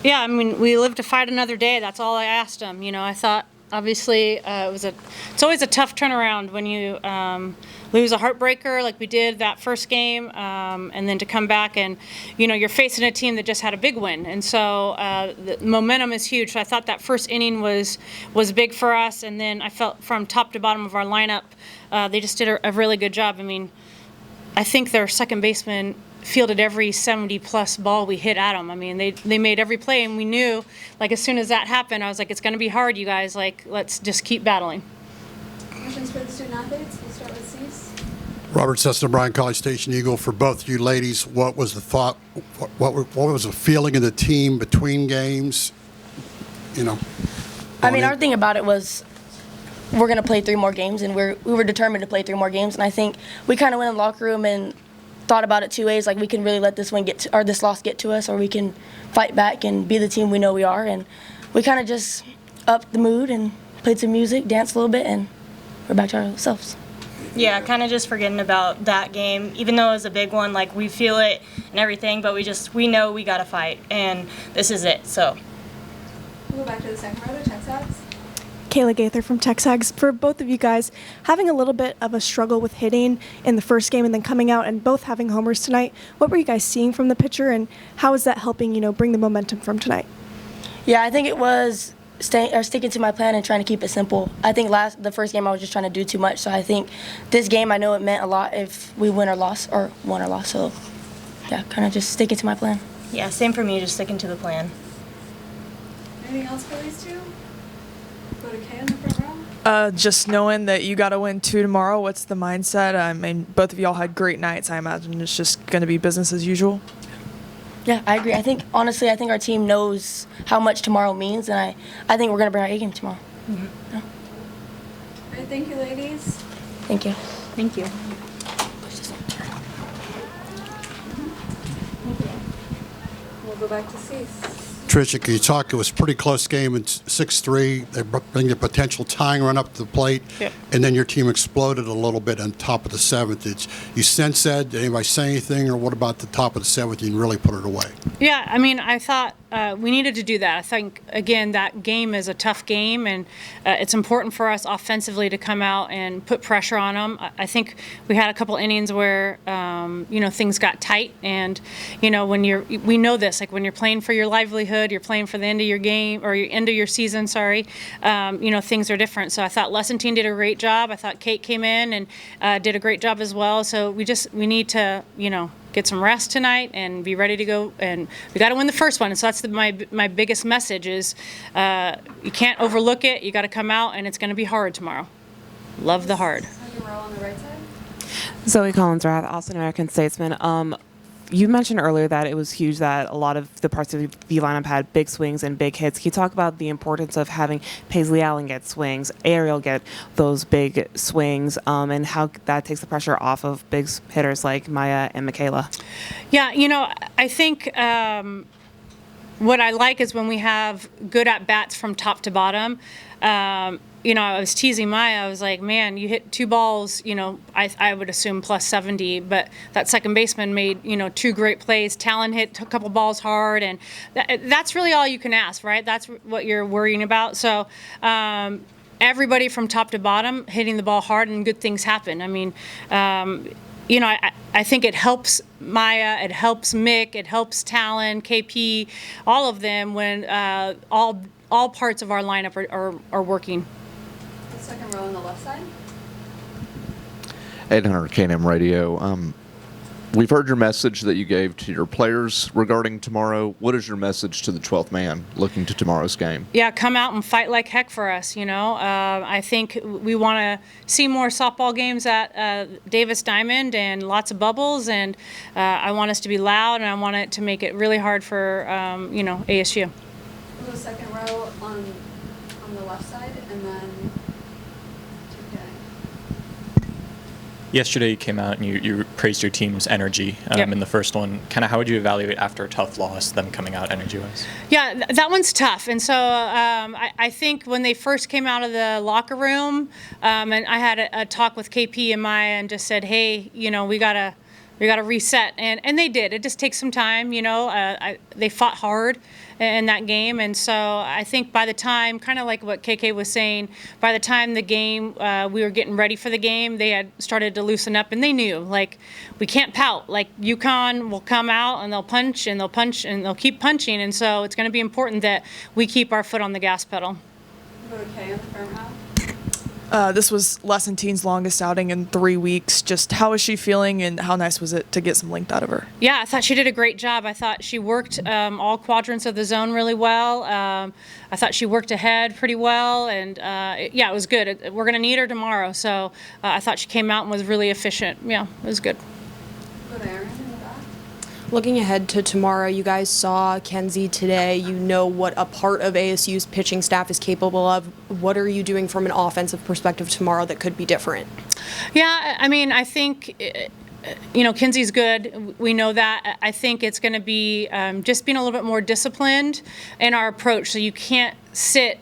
Yeah, I mean, we live to fight another day. That's all I asked them. I thought obviously it's always a tough turnaround when you lose a heartbreaker like we did that first game, and then to come back and you're facing a team that just had a big win, and so the momentum is huge. So I thought that first inning was big for us, and then I felt from top to bottom of our lineup, they just did a really good job. I mean, I think their second baseman fielded every 70-plus ball we hit at them. I mean, they made every play, and we knew, like, as soon as that happened, I was like, it's going to be hard, you guys. Like, let's just keep battling. Questions for the student-athletes? We'll start with Cease. Robert Cessna, Bryan College Station Eagle. For both you ladies, what was the thought, what was the feeling of the team between games? I mean, our thing about it was we're going to play 3 more games, and we were determined to play 3 more games. And I think we kind of went in the locker room and thought about it 2 ways. Like, we can really let this this loss get to us, or we can fight back and be the team we know we are. And we kind of just upped the mood and played some music, danced a little bit, and we're back to ourselves. Yeah, kind of just forgetting about that game, even though it was a big one. Like, we feel it and everything, but we know we got to fight, and this is it. So We'll go back to the second row to Texas. Kayla Gaither from Texags. For both of you guys, having a little bit of a struggle with hitting in the first game and then coming out and both having homers tonight, what were you guys seeing from the pitcher, and how is that helping, bring the momentum from tonight? Yeah, I think it was sticking to my plan and trying to keep it simple. I think the first game I was just trying to do too much, so I think this game I know it meant a lot if we won or lost. So yeah, kind of just sticking to my plan. yeah, same for me, just sticking to the plan. Anything else for these two? Go to Kay in the front row. Just knowing that you got to win 2 tomorrow, what's the mindset? I mean, both of y'all had great nights. I imagine it's just going to be business as usual. Yeah, I agree. Honestly, I think our team knows how much tomorrow means, and I think we're going to bring our A game tomorrow. Mm-hmm. Yeah. All right, thank you, ladies. Thank you. Thank you. We'll go back to Cease. Trisha, can you talk? It was a pretty close game in 6-3. They bring the potential tying run up to the plate, Yep. and then your team exploded a little bit on top of the 7th. Did you sense that? Did anybody say anything, or what about the top of the 7th? You really put it away. Yeah, I mean, I thought we needed to do that. I think, again, that game is a tough game, and it's important for us offensively to come out and put pressure on them. I think we had a couple innings where, things got tight, and, we know this, like when you're playing for your livelihood, you're playing for the end of your game, or your end of your season, sorry, things are different. So I thought Lessentine did a great job. I thought Kate came in and did a great job as well. So we need to, get some rest tonight and be ready to go, and we got to win the first one. And so that's my biggest message is you can't overlook it. You got to come out, and it's going to be hard tomorrow. Love the hard. Second row on the right side. Zoe Collins-Rath, also an American Statesman. You mentioned earlier that it was huge that a lot of the parts of the lineup had big swings and big hits. Can you talk about the importance of having Paisley Allen get swings, Ariel get those big swings, and how that takes the pressure off of big hitters like Maya and Michaela? Yeah, I think what I like is when we have good at-bats from top to bottom. I was teasing Maya. I was like, man, you hit 2 balls, I would assume plus 70, but that second baseman made, 2 great plays. Talon hit a couple balls hard, and that's really all you can ask, right? That's what you're worrying about. So everybody from top to bottom hitting the ball hard, and good things happen. I mean, I think it helps Maya, it helps Mick, it helps Talon, KP, all of them when all parts of our lineup are working. The second row on the left side. 800 KNM Radio. We've heard your message that you gave to your players regarding tomorrow. What is your message to the 12th man looking to tomorrow's game? Yeah, come out and fight like heck for us, I think we want to see more softball games at Davis Diamond and lots of bubbles, and I want us to be loud, and I want it to make it really hard for, ASU. We'll go second row on the left side, and then Yesterday you came out and you praised your team's energy in the first one. Kind of how would you evaluate after a tough loss, them coming out energy-wise? Yeah, that one's tough. And so I think when they first came out of the locker room, and I had a talk with KP and Maya and just said, hey, we got to reset. And they did. It just takes some time, They fought hard. in that game. And so I think by the time, kind of like what KK was saying, by the time the game, we were getting ready for the game, they had started to loosen up, and they knew, like, we can't pout. Like, UConn will come out and they'll punch and they'll punch and they'll keep punching. And so it's going to be important that we keep our foot on the gas pedal. Go to Kay in the front row. This was Lesson Teen's longest outing in 3 weeks. Just how is she feeling, and how nice was it to get some length out of her? Yeah, I thought she did a great job. I thought she worked all quadrants of the zone really well. I thought she worked ahead pretty well, and yeah, it was good. We're going to need her tomorrow, so I thought she came out and was really efficient. Yeah, it was good. Go to Ariel in the back. Looking ahead to tomorrow, you guys saw Kenzie today. You know what a part of ASU's pitching staff is capable of. What are you doing from an offensive perspective tomorrow that could be different? Yeah, I mean, I think, you know, Kenzie's good. We know that. I think it's going to be just being a little bit more disciplined in our approach. So you can't sit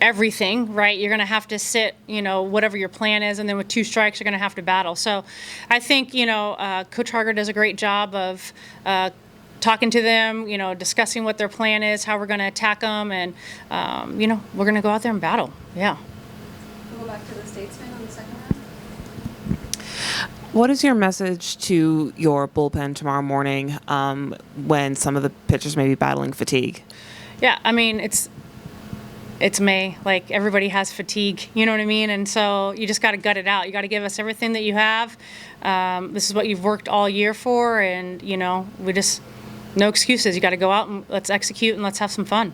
everything, right? You're going to have to sit, you know, whatever your plan is, and then with 2 strikes, you're going to have to battle. So I think, you know, Coach Harger does a great job of talking to them, you know, discussing what their plan is, how we're going to attack them, and, you know, we're going to go out there and battle. Yeah. We'll go back to the Statesman on the second round. What is your message to your bullpen tomorrow morning when some of the pitchers may be battling fatigue? Yeah, I mean, it's May. Like, everybody has fatigue, you know what I mean? And so you just got to gut it out. You got to give us everything that you have. This is what you've worked all year for, and, you know, no excuses. You got to go out and let's execute and let's have some fun.